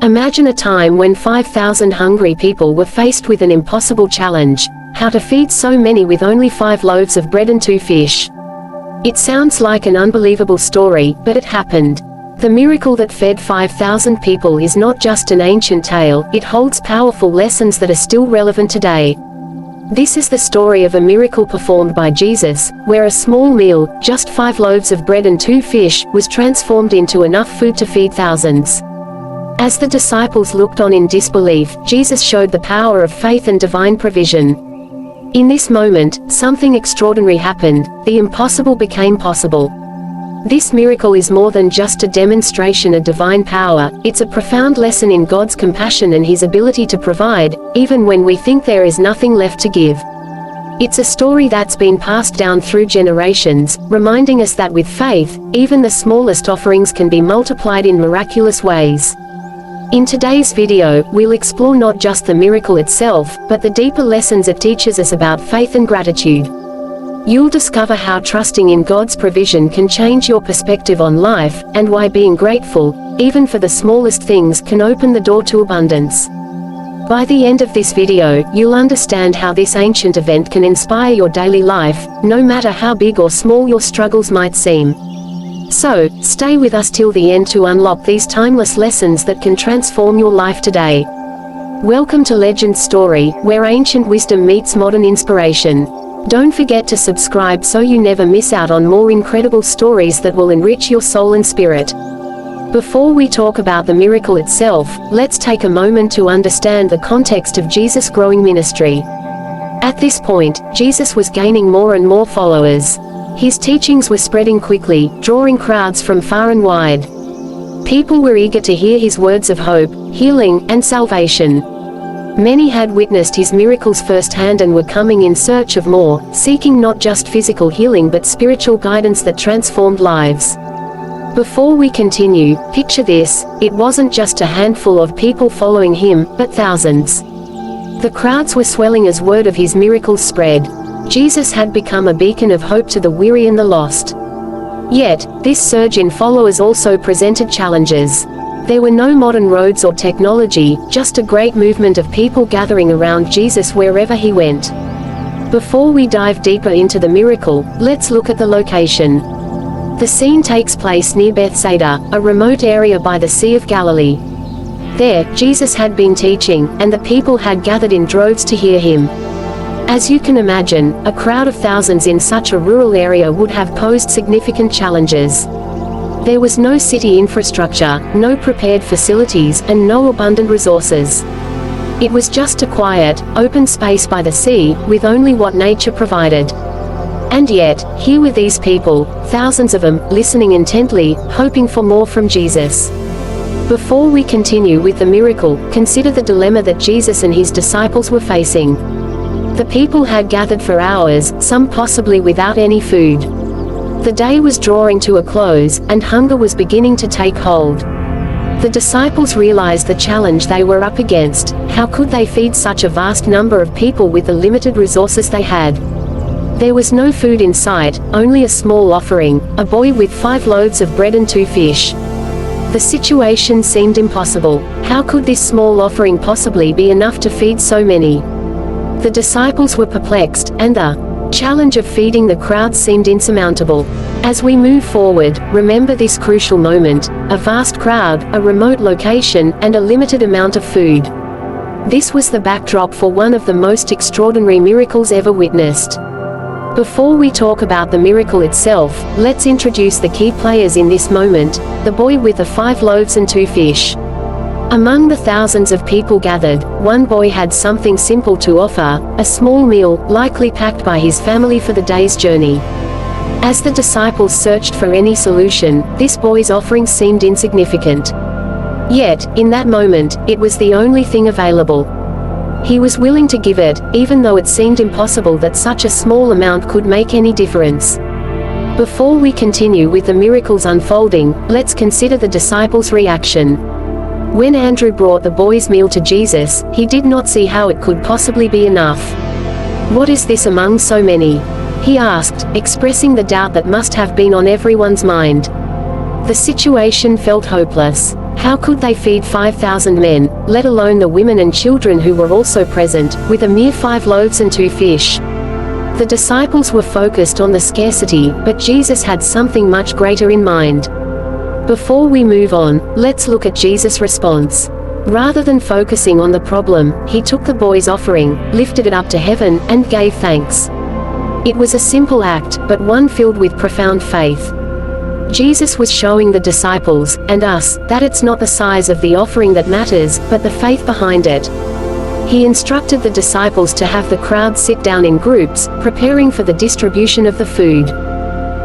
Imagine a time when 5,000 hungry people were faced with an impossible challenge: how to feed so many with only 5 loaves of bread and 2 fish. It sounds like an unbelievable story, but it happened. The miracle that fed 5,000 people is not just an ancient tale, it holds powerful lessons that are still relevant today. This is the story of a miracle performed by Jesus, where a small meal, just 5 loaves of bread and 2 fish, was transformed into enough food to feed thousands. As the disciples looked on in disbelief, Jesus showed the power of faith and divine provision. In this moment, something extraordinary happened: the impossible became possible. This miracle is more than just a demonstration of divine power, it's a profound lesson in God's compassion and His ability to provide, even when we think there is nothing left to give. It's a story that's been passed down through generations, reminding us that with faith, even the smallest offerings can be multiplied in miraculous ways. In today's video, we'll explore not just the miracle itself, but the deeper lessons it teaches us about faith and gratitude. You'll discover how trusting in God's provision can change your perspective on life, and why being grateful, even for the smallest things, can open the door to abundance. By the end of this video, you'll understand how this ancient event can inspire your daily life, no matter how big or small your struggles might seem. So, stay with us till the end to unlock these timeless lessons that can transform your life today. Welcome to Legend Story, where ancient wisdom meets modern inspiration. Don't forget to subscribe so you never miss out on more incredible stories that will enrich your soul and spirit. Before we talk about the miracle itself, let's take a moment to understand the context of Jesus' growing ministry. At this point, Jesus was gaining more and more followers. His teachings were spreading quickly, drawing crowds from far and wide. People were eager to hear his words of hope, healing, and salvation. Many had witnessed his miracles firsthand and were coming in search of more, seeking not just physical healing but spiritual guidance that transformed lives. Before we continue, picture this: it wasn't just a handful of people following him, but thousands. The crowds were swelling as word of his miracles spread. Jesus had become a beacon of hope to the weary and the lost. Yet, this surge in followers also presented challenges. There were no modern roads or technology, just a great movement of people gathering around Jesus wherever he went. Before we dive deeper into the miracle, let's look at the location. The scene takes place near Bethsaida, a remote area by the Sea of Galilee. There, Jesus had been teaching, and the people had gathered in droves to hear him. As you can imagine, a crowd of thousands in such a rural area would have posed significant challenges. There was no city infrastructure, no prepared facilities, and no abundant resources. It was just a quiet, open space by the sea, with only what nature provided. And yet, here were these people, thousands of them, listening intently, hoping for more from Jesus. Before we continue with the miracle, consider the dilemma that Jesus and his disciples were facing. The people had gathered for hours, some possibly without any food. The day was drawing to a close, and hunger was beginning to take hold. The disciples realized the challenge they were up against. How could they feed such a vast number of people with the limited resources they had? There was no food in sight, only a small offering, a boy with 5 loaves of bread and 2 fish. The situation seemed impossible. How could this small offering possibly be enough to feed so many? The disciples were perplexed, and the challenge of feeding the crowd seemed insurmountable. As we move forward, remember this crucial moment: a vast crowd, a remote location, and a limited amount of food. This was the backdrop for one of the most extraordinary miracles ever witnessed. Before we talk about the miracle itself, let's introduce the key players in this moment: the boy with the 5 loaves and 2 fish. Among the thousands of people gathered, one boy had something simple to offer: a small meal, likely packed by his family for the day's journey. As the disciples searched for any solution, this boy's offering seemed insignificant. Yet, in that moment, it was the only thing available. He was willing to give it, even though it seemed impossible that such a small amount could make any difference. Before we continue with the miracle's unfolding, let's consider the disciples' reaction. When Andrew brought the boy's meal to Jesus, he did not see how it could possibly be enough. "What is this among so many?" he asked, expressing the doubt that must have been on everyone's mind. The situation felt hopeless. How could they feed 5,000 men, let alone the women and children who were also present, with a mere 5 loaves and 2 fish? The disciples were focused on the scarcity, but Jesus had something much greater in mind. Before we move on, let's look at Jesus' response. Rather than focusing on the problem, he took the boy's offering, lifted it up to heaven, and gave thanks. It was a simple act, but one filled with profound faith. Jesus was showing the disciples, and us, that it's not the size of the offering that matters, but the faith behind it. He instructed the disciples to have the crowd sit down in groups, preparing for the distribution of the food.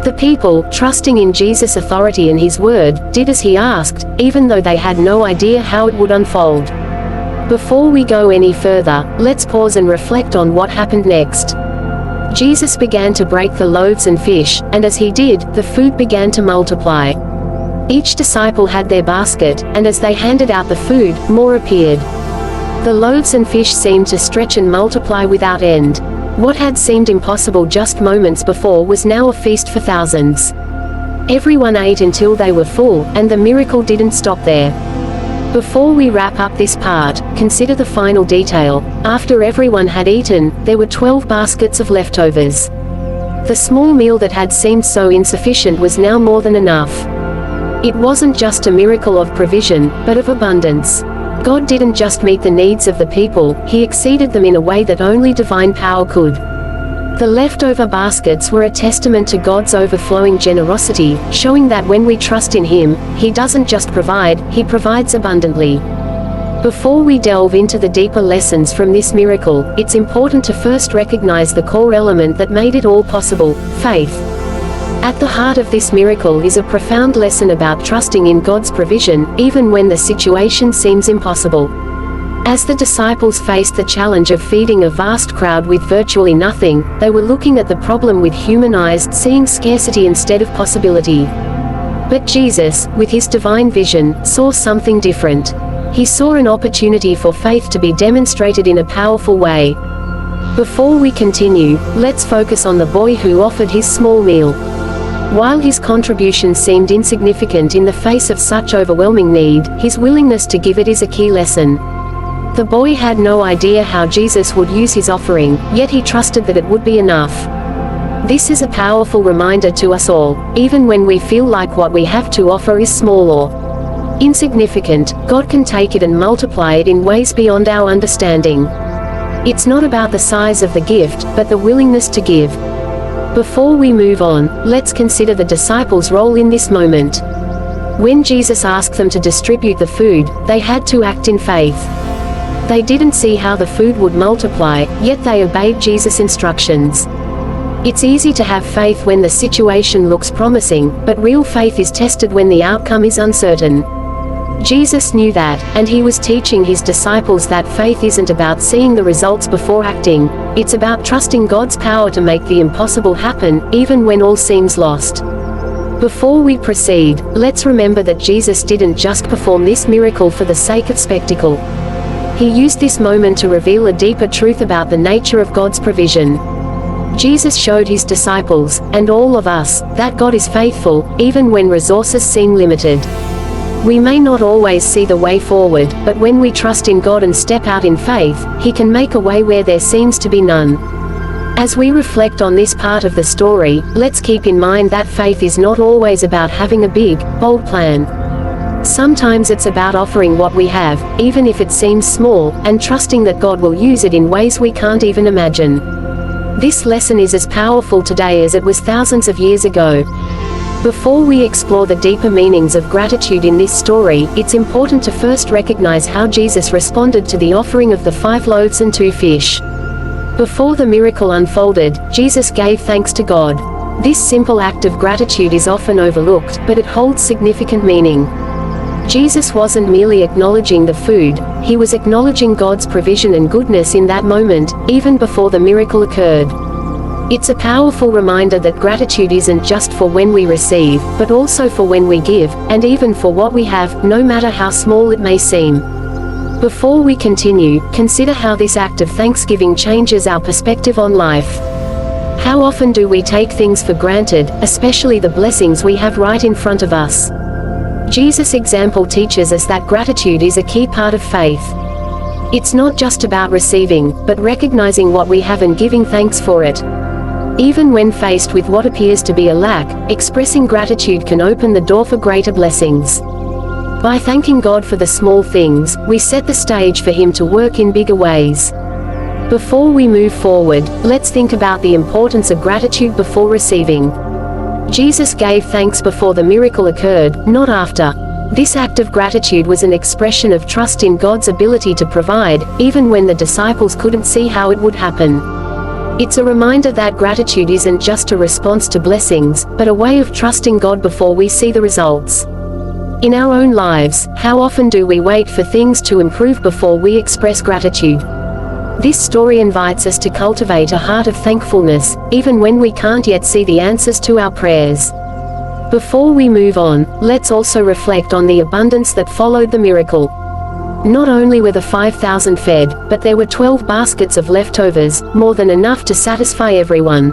The people, trusting in Jesus' authority and his word, did as he asked, even though they had no idea how it would unfold. Before we go any further, let's pause and reflect on what happened next. Jesus began to break the loaves and fish, and as he did, the food began to multiply. Each disciple had their basket, and as they handed out the food, more appeared. The loaves and fish seemed to stretch and multiply without end. What had seemed impossible just moments before was now a feast for thousands. Everyone ate until they were full, and the miracle didn't stop there. Before we wrap up this part, consider the final detail. After everyone had eaten, there were 12 baskets of leftovers. The small meal that had seemed so insufficient was now more than enough. It wasn't just a miracle of provision, but of abundance. God didn't just meet the needs of the people, he exceeded them in a way that only divine power could. The leftover baskets were a testament to God's overflowing generosity, showing that when we trust in him, he doesn't just provide, he provides abundantly. Before we delve into the deeper lessons from this miracle, it's important to first recognize the core element that made it all possible: faith. At the heart of this miracle is a profound lesson about trusting in God's provision, even when the situation seems impossible. As the disciples faced the challenge of feeding a vast crowd with virtually nothing, they were looking at the problem with human eyes, seeing scarcity instead of possibility. But Jesus, with his divine vision, saw something different. He saw an opportunity for faith to be demonstrated in a powerful way. Before we continue, let's focus on the boy who offered his small meal. While his contribution seemed insignificant in the face of such overwhelming need, his willingness to give it is a key lesson. The boy had no idea how Jesus would use his offering, yet he trusted that it would be enough. This is a powerful reminder to us all. Even when we feel like what we have to offer is small or insignificant, God can take it and multiply it in ways beyond our understanding. It's not about the size of the gift, but the willingness to give. Before we move on, let's consider the disciples' role in this moment. When Jesus asked them to distribute the food, they had to act in faith. They didn't see how the food would multiply, yet they obeyed Jesus' instructions. It's easy to have faith when the situation looks promising, but real faith is tested when the outcome is uncertain. Jesus knew that, and he was teaching his disciples that faith isn't about seeing the results before acting. It's about trusting God's power to make the impossible happen, even when all seems lost. Before we proceed, let's remember that Jesus didn't just perform this miracle for the sake of spectacle. He used this moment to reveal a deeper truth about the nature of God's provision. Jesus showed his disciples, and all of us, that God is faithful, even when resources seem limited. We may not always see the way forward, but when we trust in God and step out in faith, he can make a way where there seems to be none. As we reflect on this part of the story, let's keep in mind that faith is not always about having a big, bold plan. Sometimes it's about offering what we have, even if it seems small, and trusting that God will use it in ways we can't even imagine. This lesson is as powerful today as it was thousands of years ago. Before we explore the deeper meanings of gratitude in this story, it's important to first recognize how Jesus responded to the offering of the 5 loaves and 2 fish. Before the miracle unfolded, Jesus gave thanks to God. This simple act of gratitude is often overlooked, but it holds significant meaning. Jesus wasn't merely acknowledging the food, he was acknowledging God's provision and goodness in that moment, even before the miracle occurred. It's a powerful reminder that gratitude isn't just for when we receive, but also for when we give, and even for what we have, no matter how small it may seem. Before we continue, consider how this act of thanksgiving changes our perspective on life. How often do we take things for granted, especially the blessings we have right in front of us? Jesus' example teaches us that gratitude is a key part of faith. It's not just about receiving, but recognizing what we have and giving thanks for it. Even when faced with what appears to be a lack, expressing gratitude can open the door for greater blessings. By thanking God for the small things, we set the stage for Him to work in bigger ways. Before we move forward, let's think about the importance of gratitude before receiving. Jesus gave thanks before the miracle occurred, not after. This act of gratitude was an expression of trust in God's ability to provide, even when the disciples couldn't see how it would happen. It's a reminder that gratitude isn't just a response to blessings, but a way of trusting God before we see the results. In our own lives, how often do we wait for things to improve before we express gratitude? This story invites us to cultivate a heart of thankfulness, even when we can't yet see the answers to our prayers. Before we move on, let's also reflect on the abundance that followed the miracle. Not only were the 5,000 fed, but there were 12 baskets of leftovers, more than enough to satisfy everyone.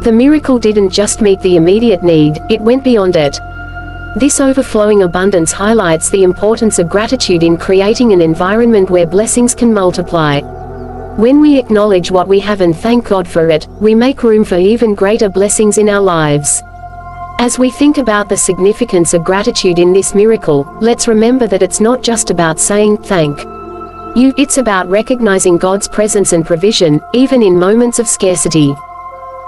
The miracle didn't just meet the immediate need, it went beyond it. This overflowing abundance highlights the importance of gratitude in creating an environment where blessings can multiply. When we acknowledge what we have and thank God for it, we make room for even greater blessings in our lives. As we think about the significance of gratitude in this miracle, let's remember that it's not just about saying, "Thank you," it's about recognizing God's presence and provision, even in moments of scarcity.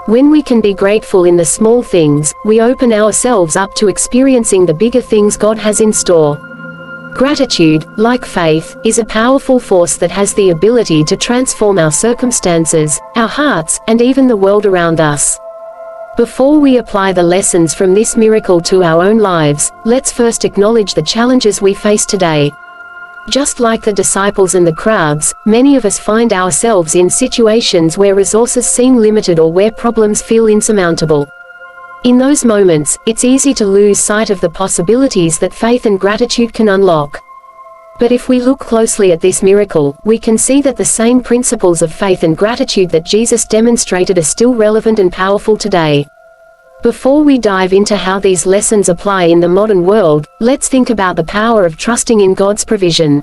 When we can be grateful in the small things, we open ourselves up to experiencing the bigger things God has in store. Gratitude, like faith, is a powerful force that has the ability to transform our circumstances, our hearts, and even the world around us. Before we apply the lessons from this miracle to our own lives, let's first acknowledge the challenges we face today. Just like the disciples and the crowds, many of us find ourselves in situations where resources seem limited or where problems feel insurmountable. In those moments, it's easy to lose sight of the possibilities that faith and gratitude can unlock. But if we look closely at this miracle, we can see that the same principles of faith and gratitude that Jesus demonstrated are still relevant and powerful today. Before we dive into how these lessons apply in the modern world, let's think about the power of trusting in God's provision.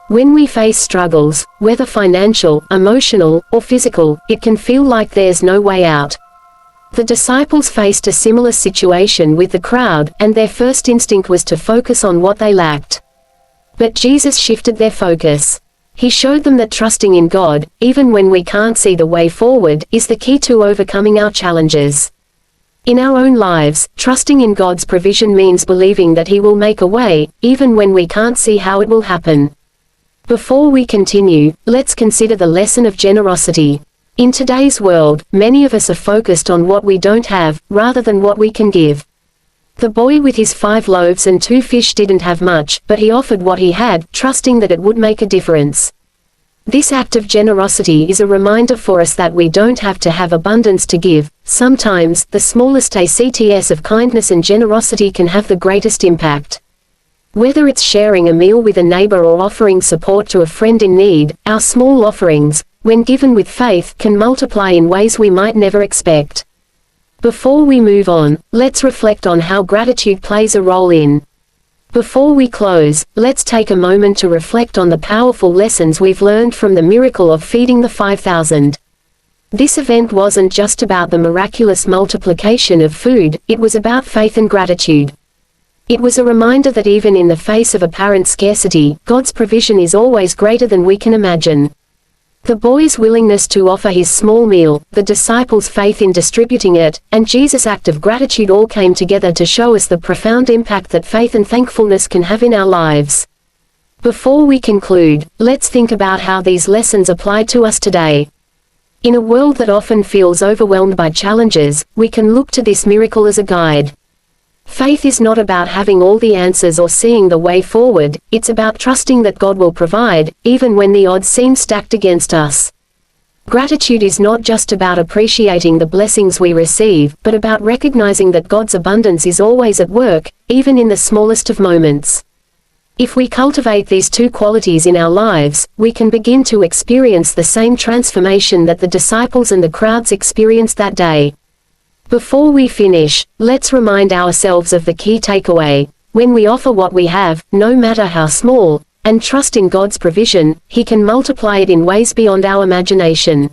When we face struggles, whether financial, emotional, or physical, it can feel like there's no way out. The disciples faced a similar situation with the crowd, and their first instinct was to focus on what they lacked. But Jesus shifted their focus. He showed them that trusting in God, even when we can't see the way forward, is the key to overcoming our challenges. In our own lives, trusting in God's provision means believing that He will make a way, even when we can't see how it will happen. Before we continue, let's consider the lesson of generosity. In today's world, many of us are focused on what we don't have, rather than what we can give. The boy with his 5 loaves and 2 fish didn't have much, but he offered what he had, trusting that it would make a difference. This act of generosity is a reminder for us that we don't have to have abundance to give. Sometimes, the smallest acts of kindness and generosity can have the greatest impact. Whether it's sharing a meal with a neighbor or offering support to a friend in need, our small offerings, when given with faith, can multiply in ways we might never expect. Before we move on, let's reflect on how gratitude plays a role in. Before we close, let's take a moment to reflect on the powerful lessons we've learned from the miracle of feeding the 5,000. This event wasn't just about the miraculous multiplication of food, it was about faith and gratitude. It was a reminder that even in the face of apparent scarcity, God's provision is always greater than we can imagine. The boy's willingness to offer his small meal, the disciples' faith in distributing it, and Jesus' act of gratitude all came together to show us the profound impact that faith and thankfulness can have in our lives. Before we conclude, let's think about how these lessons apply to us today. In a world that often feels overwhelmed by challenges, we can look to this miracle as a guide. Faith is not about having all the answers or seeing the way forward, it's about trusting that God will provide, even when the odds seem stacked against us. Gratitude is not just about appreciating the blessings we receive, but about recognizing that God's abundance is always at work, even in the smallest of moments. If we cultivate these 2 qualities in our lives, we can begin to experience the same transformation that the disciples and the crowds experienced that day. Before we finish, let's remind ourselves of the key takeaway. When we offer what we have, no matter how small, and trust in God's provision, He can multiply it in ways beyond our imagination.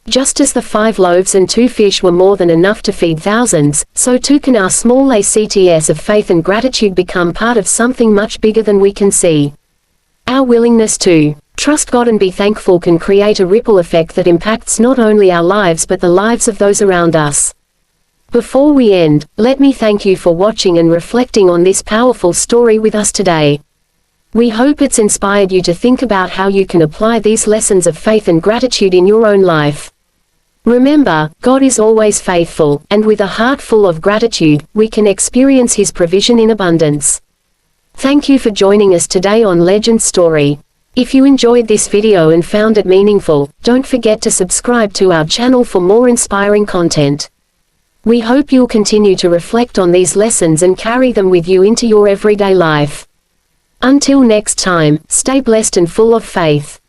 Just as the 5 loaves and 2 fish were more than enough to feed thousands, so too can our small acts of faith and gratitude become part of something much bigger than we can see. Our willingness to trust God and be thankful can create a ripple effect that impacts not only our lives but the lives of those around us. Before we end, let me thank you for watching and reflecting on this powerful story with us today. We hope it's inspired you to think about how you can apply these lessons of faith and gratitude in your own life. Remember, God is always faithful, and with a heart full of gratitude, we can experience His provision in abundance. Thank you for joining us today on Legend Story. If you enjoyed this video and found it meaningful, don't forget to subscribe to our channel for more inspiring content. We hope you'll continue to reflect on these lessons and carry them with you into your everyday life. Until next time, stay blessed and full of faith.